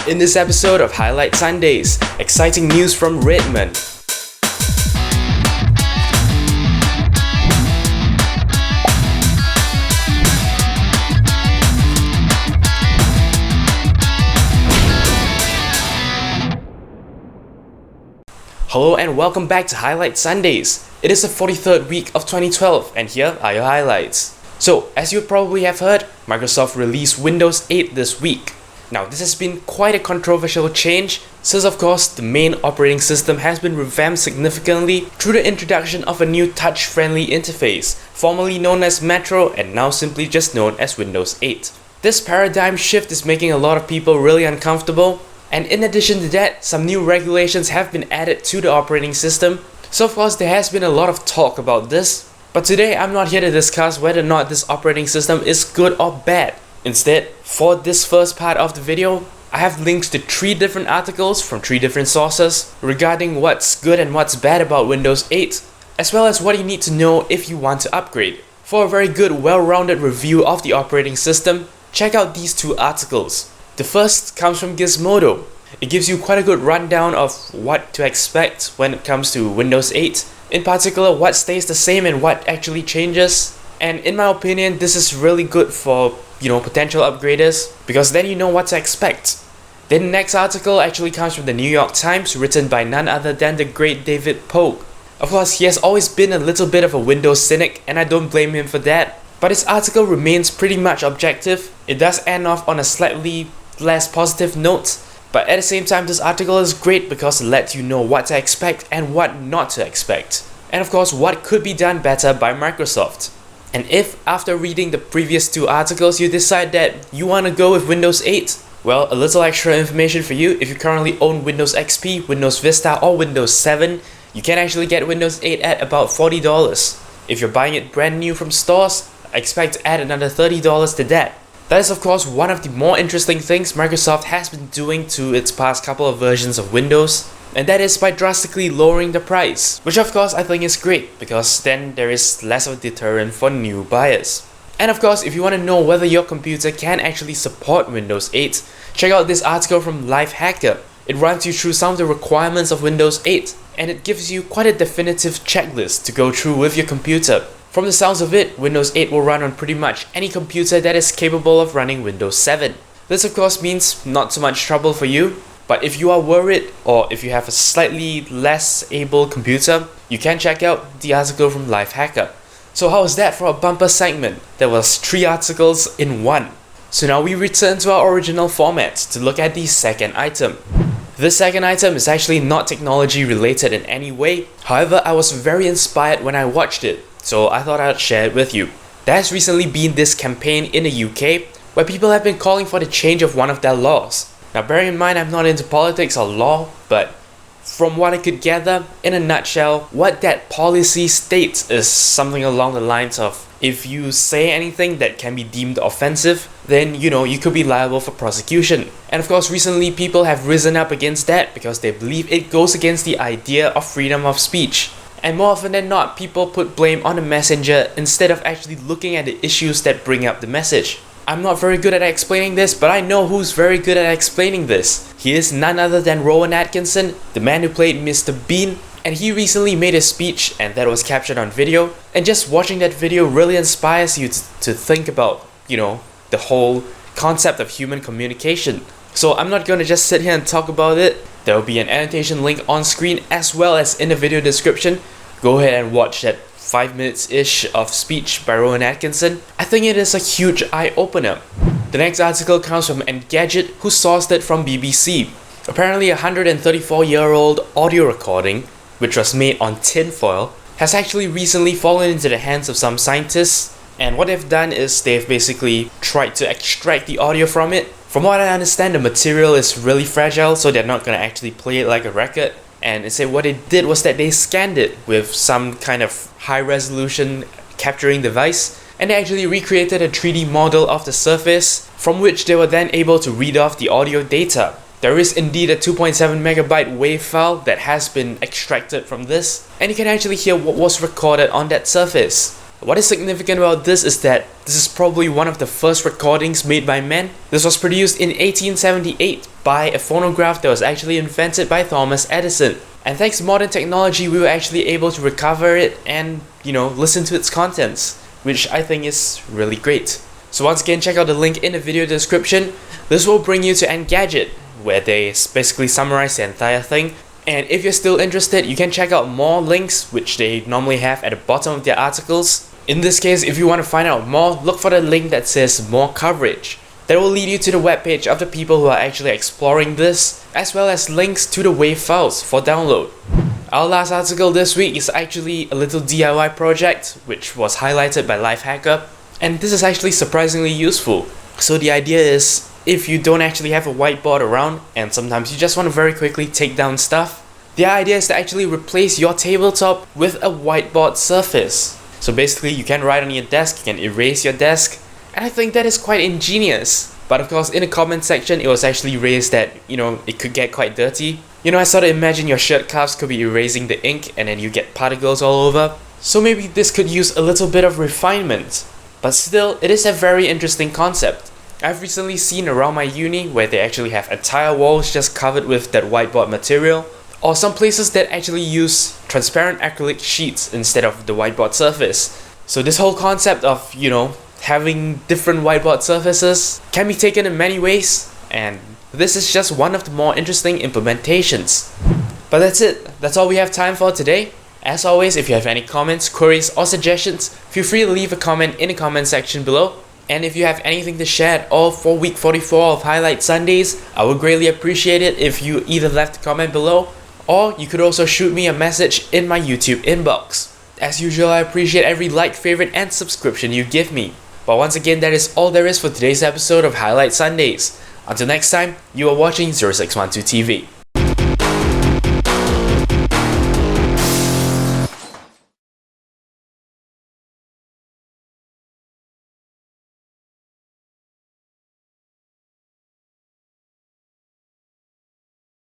In this episode of Highlight Sundays, exciting news from Redmond. Hello and welcome back to Highlight Sundays. It is the 43rd week of 2012 and here are your highlights. So, as you probably have heard, Microsoft released Windows 8 this week. Now, this has been quite a controversial change since of course the main operating system has been revamped significantly through the introduction of a new touch-friendly interface, formerly known as Metro and now simply just known as Windows 8. This paradigm shift is making a lot of people really uncomfortable. And in addition to that, some new regulations have been added to the operating system. So of course there has been a lot of talk about this. But today I'm not here to discuss whether or not this operating system is good or bad. Instead, for this first part of the video, I have links to 3 different articles from 3 different sources regarding what's good and what's bad about Windows 8, as well as what you need to know if you want to upgrade. For a very good, well-rounded review of the operating system, check out these 2 articles. The first comes from Gizmodo. It gives you quite a good rundown of what to expect when it comes to Windows 8, in particular what stays the same and what actually changes. And in my opinion, this is really good for, potential upgraders, because then you know what to expect. Then the next article actually comes from the New York Times, written by none other than the great David Pogue. Of course, he has always been a little bit of a Windows cynic, and I don't blame him for that. But his article remains pretty much objective. It does end off on a slightly less positive note, but at the same time this article is great because it lets you know what to expect and what not to expect. And of course what could be done better by Microsoft. And if after reading the previous 2 articles you decide that you want to go with Windows 8, well, a little extra information for you: if you currently own Windows XP, Windows Vista or Windows 7, you can actually get Windows 8 at about $40. If you're buying it brand new from stores, expect to add another $30 to that. That is of course one of the more interesting things Microsoft has been doing to its past couple of versions of Windows, and that is by drastically lowering the price, which of course I think is great because then there is less of a deterrent for new buyers. And of course, if you want to know whether your computer can actually support Windows 8, check out this article from Lifehacker. It runs you through some of the requirements of Windows 8 and it gives you quite a definitive checklist to go through with your computer. From the sounds of it, Windows 8 will run on pretty much any computer that is capable of running Windows 7. This of course means not too much trouble for you, but if you are worried or if you have a slightly less able computer, you can check out the article from Lifehacker. So how was that for a bumper segment? There was 3 articles in 1. So now we return to our original format to look at the second item. This second item is actually not technology related in any way, however I was very inspired when I watched it, so I thought I'd share it with you. There has recently been this campaign in the UK where people have been calling for the change of one of their laws. Now bear in mind I'm not into politics or law, but from what I could gather, in a nutshell, what that policy states is something along the lines of if you say anything that can be deemed offensive, then you could be liable for prosecution. And of course recently people have risen up against that because they believe it goes against the idea of freedom of speech. And more often than not, people put blame on the messenger instead of actually looking at the issues that bring up the message. I'm not very good at explaining this, but I know who's very good at explaining this. He is none other than Rowan Atkinson, the man who played Mr. Bean, and he recently made a speech and that was captured on video, and just watching that video really inspires you to think about, the whole concept of human communication. So I'm not gonna just sit here and talk about it. There will be an annotation link on screen as well as in the video description. Go ahead and watch that 5 minutes-ish of speech by Rowan Atkinson. I think it is a huge eye-opener. The next article comes from Engadget, who sourced it from BBC. Apparently a 134-year-old audio recording, which was made on tinfoil, has actually recently fallen into the hands of some scientists, and what they've done is they've basically tried to extract the audio from it. From what I understand, the material is really fragile, so they're not going to actually play it like a record. And instead what they did was that they scanned it with some kind of high-resolution capturing device, and they actually recreated a 3D model of the surface, from which they were then able to read off the audio data. There is indeed a 2.7 megabyte WAV file that has been extracted from this, and you can actually hear what was recorded on that surface. What is significant about this is that This is probably one of the first recordings made by men. This was produced in 1878 by a phonograph that was actually invented by Thomas Edison. And thanks to modern technology, we were actually able to recover it and, listen to its contents, which I think is really great. So once again, check out the link in the video description. This will bring you to Engadget, where they basically summarize the entire thing. And if you're still interested, you can check out more links, which they normally have at the bottom of their articles. In this case, if you want to find out more, look for the link that says more coverage. That will lead you to the webpage of the people who are actually exploring this, as well as links to the WAV files for download. Our last article this week is actually a little DIY project, which was highlighted by Lifehacker, and this is actually surprisingly useful. So the idea is, if you don't actually have a whiteboard around, and sometimes you just want to very quickly take down stuff, the idea is to actually replace your tabletop with a whiteboard surface. So basically, you can write on your desk, you can erase your desk, and I think that is quite ingenious. But of course, in the comment section, it was actually raised that, it could get quite dirty. I sort of imagine your shirt cuffs could be erasing the ink and then you get particles all over. So maybe this could use a little bit of refinement. But still, it is a very interesting concept. I've recently seen around my uni where they actually have entire walls just covered with that whiteboard material, or some places that actually use transparent acrylic sheets instead of the whiteboard surface. So this whole concept of, having different whiteboard surfaces can be taken in many ways, and this is just one of the more interesting implementations. But that's it. That's all we have time for today. As always, if you have any comments, queries, or suggestions, feel free to leave a comment in the comment section below. And if you have anything to share at all for week 44 of Highlight Sundays, I would greatly appreciate it if you either left a comment below, or you could also shoot me a message in my YouTube inbox. As usual, I appreciate every like, favorite, and subscription you give me. But once again, that is all there is for today's episode of Highlight Sundays. Until next time, you are watching 0612 TV.